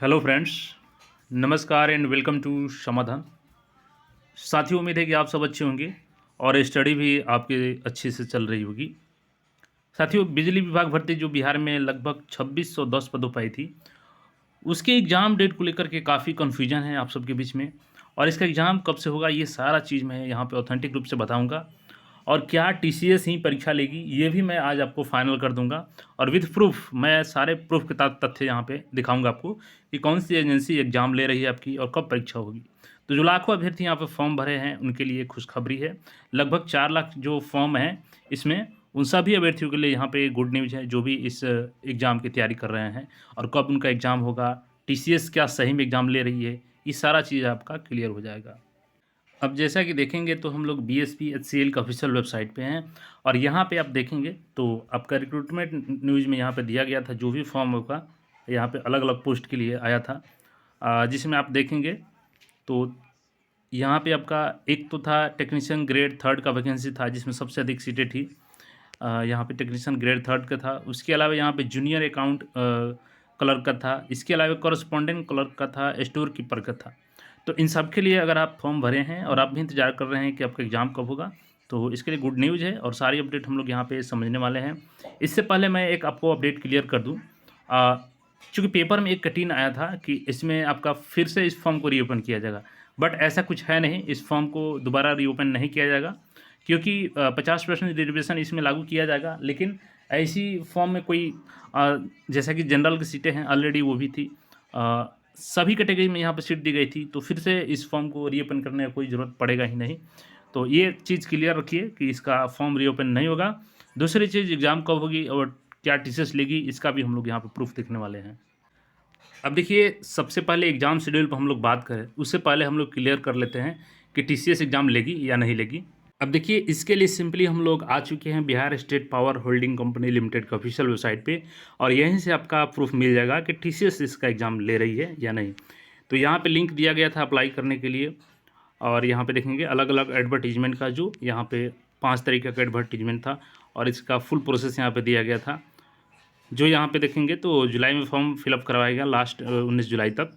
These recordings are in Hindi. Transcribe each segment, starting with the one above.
हेलो फ्रेंड्स, नमस्कार एंड वेलकम टू समाधान। साथियों, उम्मीद है कि आप सब अच्छे होंगे और स्टडी भी आपके अच्छे से चल रही होगी। साथियों, बिजली विभाग भर्ती जो बिहार में लगभग 2610 पदों पर आई थी, उसके एग्ज़ाम डेट को लेकर के काफ़ी कन्फ्यूजन है आप सबके बीच में। और इसका एग्ज़ाम कब से होगा, ये सारा चीज़ मैं यहाँ पे ऑथेंटिक रूप से बताऊँगा। और क्या टीसीएस ही परीक्षा लेगी, ये भी मैं आज आपको फाइनल कर दूँगा। और विद प्रूफ मैं सारे प्रूफ के साथ तथ्य यहाँ पे दिखाऊँगा आपको कि कौन सी एजेंसी एग्ज़ाम ले रही है आपकी और कब परीक्षा होगी। तो जो लाखों अभ्यर्थी यहाँ पे फॉर्म भरे हैं, उनके लिए खुशखबरी है। लगभग 4 लाख जो फॉर्म हैं इसमें, उन सभी अभ्यर्थियों के लिए यहाँ पे गुड न्यूज़ है, जो भी इस एग्ज़ाम की तैयारी कर रहे हैं। और कब उनका एग्ज़ाम होगा, टीसीएस क्या सही में एग्ज़ाम ले रही है, ये सारा चीज़ आपका क्लियर हो जाएगा। अब जैसा कि देखेंगे तो हम लोग बीएसपी एचसीएल का ऑफिशियल वेबसाइट पे हैं। और यहाँ पे आप देखेंगे तो आपका रिक्रूटमेंट न्यूज़ में यहाँ पे दिया गया था, जो भी फॉर्म होगा यहाँ पे अलग अलग पोस्ट के लिए आया था। जिसमें आप देखेंगे तो यहाँ पे आपका एक तो था टेक्नीशियन ग्रेड थर्ड का वैकेंसी था, जिसमें सबसे अधिक सीटें थी। यहाँ पे टेक्नीशियन ग्रेड थर्ड का था। उसके अलावा यहाँ पे जूनियर अकाउंट क्लर्क का था। इसके अलावा कॉरेस्पॉन्डेंट क्लर्क का था, स्टोर कीपर का था। तो इन सब के लिए अगर आप फॉर्म भरे हैं और आप भी इंतज़ार कर रहे हैं कि आपका एग्ज़ाम कब होगा, तो इसके लिए गुड न्यूज़ है और सारी अपडेट हम लोग यहाँ पे समझने वाले हैं। इससे पहले मैं एक आपको अपडेट क्लियर कर दूँ। चूँकि पेपर में एक कठिन आया था कि इसमें आपका फिर से इस फॉर्म को रीओपन किया जाएगा, बट ऐसा कुछ है नहीं। इस फॉर्म को दोबारा रीओपन नहीं किया जाएगा, क्योंकि 50% रिजर्वेशन इसमें लागू किया जाएगा। लेकिन ऐसी फॉर्म में कोई जैसा कि जनरल की सीटें हैं ऑलरेडी वो भी थी, सभी कैटेगरी में यहाँ पे सीट दी गई थी, तो फिर से इस फॉर्म को रीओपन करने का कोई ज़रूरत पड़ेगा ही नहीं। तो ये चीज़ क्लियर रखिए कि इसका फॉर्म रीओपन नहीं होगा। दूसरी चीज़, एग्ज़ाम कब होगी और क्या टीसीएस लेगी, इसका भी हम लोग यहाँ पे प्रूफ देखने वाले हैं। अब देखिए, सबसे पहले एग्ज़ाम शेड्यूल पर हम लोग बात करें, उससे पहले हम लोग क्लियर कर लेते हैं कि टीसीएस एग्ज़ाम लेगी या नहीं लेगी। अब देखिए, इसके लिए सिंपली हम लोग आ चुके हैं Bihar state power holding company limited का ऑफिशियल वेबसाइट पे, और यहीं से आपका प्रूफ मिल जाएगा कि टीसीएस इसका एग्ज़ाम ले रही है या नहीं। तो यहाँ पे लिंक दिया गया था अप्लाई करने के लिए, और यहाँ पे देखेंगे अलग अलग एडवर्टीजमेंट का, जो यहाँ पे 5 तरीके का एडवर्टीजमेंट था, और इसका फुल प्रोसेस यहाँ पे दिया गया था। जो यहाँ पे देखेंगे तो जुलाई में फॉर्म फिलअप करवाएगा, लास्ट 19 जुलाई तक।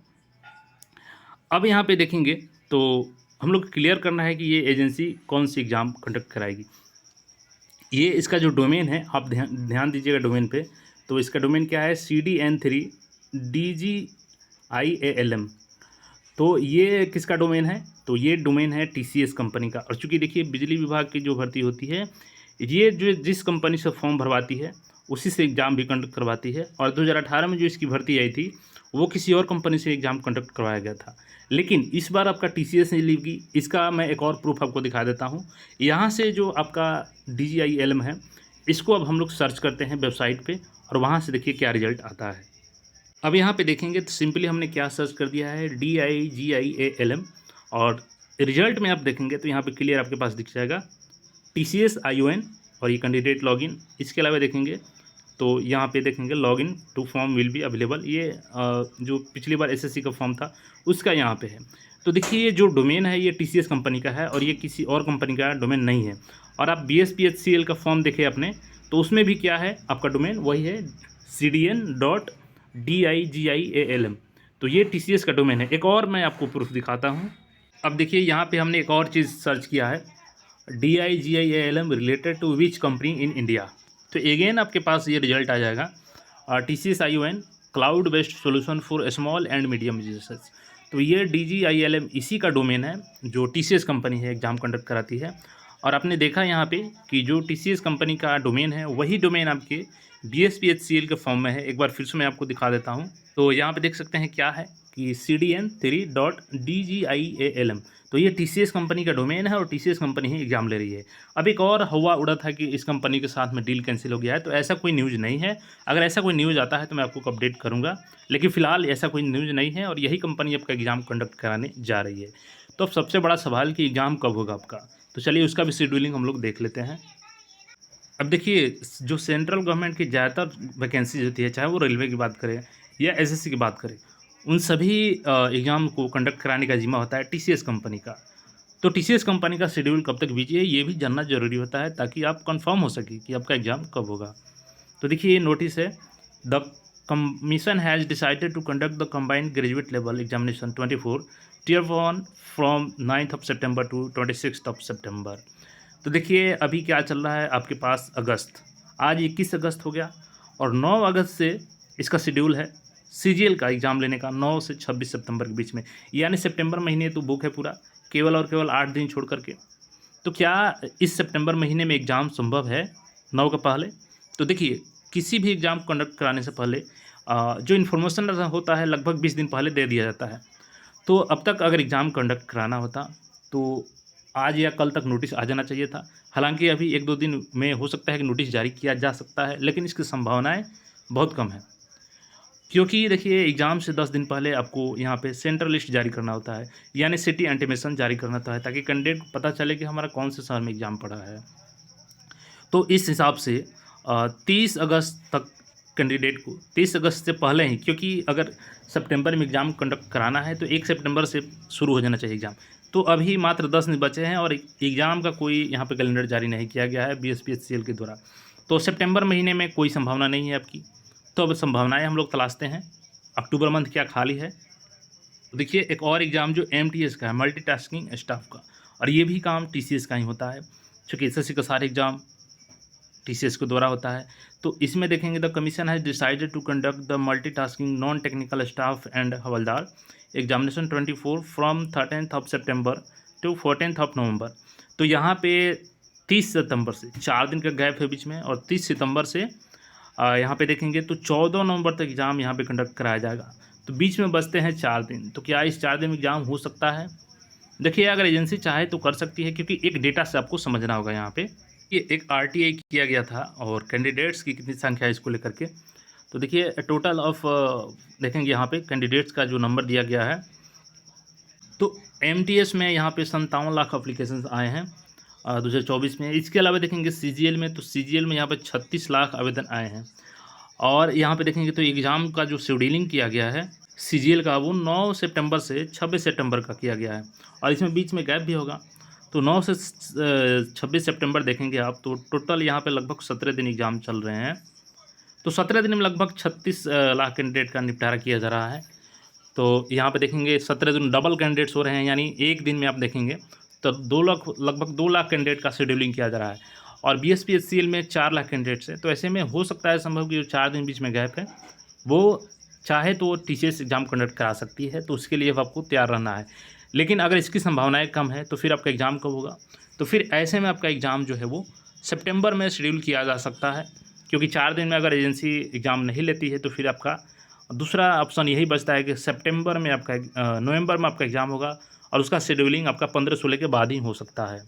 अब यहाँ पे देखेंगे तो हम लोग क्लियर करना है कि ये एजेंसी कौन सी एग्ज़ाम कंडक्ट कराएगी। ये इसका जो डोमेन है, आप ध्यान दीजिएगा डोमेन पे। तो इसका डोमेन क्या है, CDN3DGIALM। तो ये किसका डोमेन है, तो ये डोमेन है टीसीएस कंपनी का। और चूँकि देखिए, बिजली विभाग की जो भर्ती होती है, ये जो जिस कंपनी से फॉर्म भरवाती है उसी से एग्ज़ाम भी कंडक्ट करवाती है। और 2018 में जो इसकी भर्ती आई थी, वो किसी और कंपनी से एग्ज़ाम कंडक्ट करवाया गया था। लेकिन इस बार आपका टीसीएस नहीं लेगी। इसका मैं एक और प्रूफ आपको दिखा देता हूँ। यहाँ से जो आपका DGILM है, इसको अब हम लोग सर्च करते हैं वेबसाइट पे, और वहाँ से देखिए क्या रिजल्ट आता है। अब यहाँ पे देखेंगे तो सिंपली हमने क्या सर्च कर दिया है, DIGIALM। और रिजल्ट में आप देखेंगे तो यहाँ पे क्लियर आपके पास दिख जाएगा TCS ION, और ये कैंडिडेट लॉगिन। इसके अलावा देखेंगे तो यहाँ पे देखेंगे login to form will be available. ये जो पिछली बार एसएससी का फॉर्म था उसका यहाँ पे है। तो देखिए, ये जो डोमेन है ये टीसीएस कंपनी का है, और ये किसी और कंपनी का डोमेन नहीं है। और आप BSPHCL का फॉर्म देखें अपने, तो उसमें भी क्या है, आपका डोमेन वही है, CDN.DIGIALM। तो ये टीसीएस का डोमेन है। एक और मैं आपको प्रूफ दिखाता हूँ। अब देखिए, यहाँ पे हमने एक और चीज़ सर्च किया है, DIGIALM related to which company in India. तो एगेन आपके पास ये रिजल्ट आ जाएगा, TCS ION cloud based solution for small and medium businesses. तो ये DGILM इसी का डोमेन है, जो TCS कंपनी है एग्ज़ाम कंडक्ट कराती है। और आपने देखा यहाँ पे कि जो TCS कंपनी का डोमेन है, वही डोमेन आपके BSPHCL के फॉर्म में है। एक बार फिर से मैं आपको दिखा देता हूँ। तो यहाँ पे देख सकते हैं क्या है कि CDN3.DGIALM। तो ये TCS कंपनी का डोमेन है, और TCS कंपनी ही एग्ज़ाम ले रही है। अब एक और हवा उड़ा था कि इस कंपनी के साथ में डील कैंसिल हो गया है, तो ऐसा कोई न्यूज़ नहीं है। अगर ऐसा कोई न्यूज़ आता है तो मैं आपको अपडेट करूँगा, लेकिन फ़िलहाल ऐसा कोई न्यूज़ नहीं है, और यही कंपनी आपका एग्ज़ाम कंडक्ट कराने जा रही है। तो अब सबसे बड़ा सवाल कि एग्ज़ाम कब होगा आपका, तो चलिए उसका भी शेड्यूलिंग हम लोग देख लेते हैं। अब देखिए, जो सेंट्रल गवर्नमेंट की ज़्यादातर वैकेंसीज होती है, चाहे वो रेलवे की बात करें या एसएससी की बात करें, उन सभी एग्ज़ाम को कंडक्ट कराने का ज़िम्मा होता है टीसीएस कंपनी का। तो टीसीएस कंपनी का शेड्यूल कब तक बिजी है, ये भी जानना ज़रूरी होता है, ताकि आप कंफर्म हो सके कि आपका एग्ज़ाम कब होगा। तो देखिए, ये नोटिस है, the commission has decided to conduct the combined graduate level examination 24 tier 1 from 9th of September to 26th of September। तो देखिए अभी क्या चल रहा है आपके पास अगस्त, आज 21 अगस्त हो गया और 9 अगस्त से इसका शेड्यूल है सीजीएल का एग्ज़ाम लेने का 9 से 26 सितंबर के बीच में, यानी सितंबर महीने तो बुक है पूरा, केवल और केवल 8 दिन छोड़ करके। तो क्या इस सितंबर महीने में एग्ज़ाम संभव है 9 के पहले? तो देखिए किसी भी एग्ज़ाम कंडक्ट कराने से पहले जो इन्फॉर्मेशन होता है लगभग 20 दिन पहले दे दिया जाता है। तो अब तक अगर एग्ज़ाम कंडक्ट कराना होता तो आज या कल तक नोटिस आ जाना चाहिए था। हालांकि अभी 1-2 दिन में हो सकता है कि नोटिस जारी किया जा सकता है, लेकिन इसकी संभावनाएं बहुत कम है, क्योंकि देखिए एग्ज़ाम से 10 दिन पहले आपको यहाँ पे सेंट्रल लिस्ट जारी करना होता है, यानी सिटी इंटीमेशन जारी करना होता है, ताकि कैंडिडेट को पता चले कि हमारा कौन से शहर में एग्ज़ाम पड़ा है। तो इस हिसाब से 30 अगस्त तक कैंडिडेट को 30 अगस्त से पहले ही, क्योंकि अगर सितंबर में एग्ज़ाम कंडक्ट कराना है तो 1 सितंबर से शुरू हो जाना चाहिए एग्ज़ाम। तो अभी मात्र 10 दिन बचे हैं और एग्ज़ाम का कोई यहाँ पे कैलेंडर जारी नहीं किया गया है बीएसपीएससीएल के द्वारा। तो सितंबर महीने में कोई संभावना नहीं है आपकी। तो अब संभावनाएं हम लोग तलाशते हैं, अक्टूबर मंथ क्या खाली है। तो देखिए एक और एग्ज़ाम जो एमटीएस का है, मल्टीटास्किंग स्टाफ का, और ये भी काम टीसीएस का ही होता है, क्योंकि एसएससी का सारे एग्ज़ाम टीसीएस के द्वारा होता है। तो इसमें देखेंगे the commission has decided to conduct the multitasking non technical staff and हवलदार examination 24 from 13th of September to 14th of November. तो यहाँ पे 30 सितंबर से 4 दिन का गैप है बीच में, और 30 सितंबर से यहाँ पे देखेंगे तो 14 नवंबर तक एग्ज़ाम यहाँ पे कंडक्ट कराया जाएगा। तो बीच में बचते हैं 4 दिन। तो क्या इस 4 दिन में एग्ज़ाम हो सकता है? देखिए अगर एजेंसी चाहे तो कर सकती है, क्योंकि एक डेटा से आपको समझना होगा यहाँ पे। ये एक आरटीआई किया गया था और कैंडिडेट्स की कितनी संख्या है इसको लेकर के। तो देखिए टोटल ऑफ देखेंगे यहाँ पे कैंडिडेट्स का जो नंबर दिया गया है, तो एमटीएस में यहाँ पे 57 लाख अप्लीकेशंस आए हैं 2024 में। इसके अलावा देखेंगे सीजीएल में, तो सीजीएल में यहाँ पे 36 लाख आवेदन आए हैं। और यहाँ पे देखेंगे तो एग्ज़ाम का जो शेड्यूलिंग किया गया है सीजीएल का, वो 9 सितंबर से 26 सितंबर का किया गया है, और इसमें बीच में गैप भी होगा। तो 9 से 26 सितंबर देखेंगे आप, तो टोटल यहाँ पे लगभग 17 दिन एग्ज़ाम चल रहे हैं। तो 17 दिन में लगभग 36 लाख कैंडिडेट का निपटारा किया जा रहा है। तो यहाँ पे देखेंगे 17 दिन डबल कैंडिडेट्स हो रहे हैं, यानी एक दिन में आप देखेंगे तो लगभग 2 लाख कैंडिडेट का शेड्यूलिंग किया जा रहा है, और बीएसपीएससीएल में 4 लाख कैंडिडेट्स है। तो ऐसे में हो सकता है संभव कि जो 4 दिन बीच में गैप है, वो चाहे तो टीसीएस एग्ज़ाम कंडक्ट करा सकती है, तो उसके लिए आपको तैयार रहना है। लेकिन अगर इसकी संभावनाएं कम है तो फिर आपका एग्ज़ाम कब होगा? तो फिर ऐसे में आपका एग्ज़ाम जो है वो सितंबर में शेड्यूल किया जा सकता है, क्योंकि 4 दिन में अगर एजेंसी एग्ज़ाम नहीं लेती है तो फिर आपका दूसरा ऑप्शन यही बचता है कि सितंबर में आपका नवंबर में आपका एग्ज़ाम होगा, और उसका शेड्यूलिंग आपका 15-16 के बाद ही हो सकता है।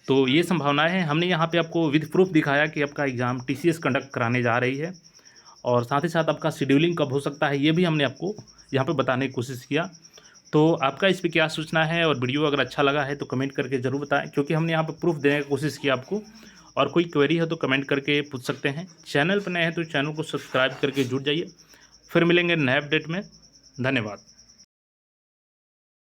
तो ये संभावनाएं हैं। हमने यहाँ पे आपको विद प्रूफ दिखाया कि आपका एग्ज़ाम टीसीएस कंडक्ट कराने जा रही है, और साथ ही साथ आपका शेड्यूलिंग कब हो सकता है ये भी हमने आपको यहाँ पे बताने की कोशिश किया। तो आपका इस पे क्या सोचना है, और वीडियो अगर अच्छा लगा है तो कमेंट करके ज़रूर बताएं, क्योंकि हमने यहाँ पे प्रूफ देने की कोशिश की आपको। और कोई क्वेरी है तो कमेंट करके पूछ सकते हैं। चैनल पर नए हैं तो चैनल को सब्सक्राइब करके जुड़ जाइए। फिर मिलेंगे नए अपडेट में। धन्यवाद।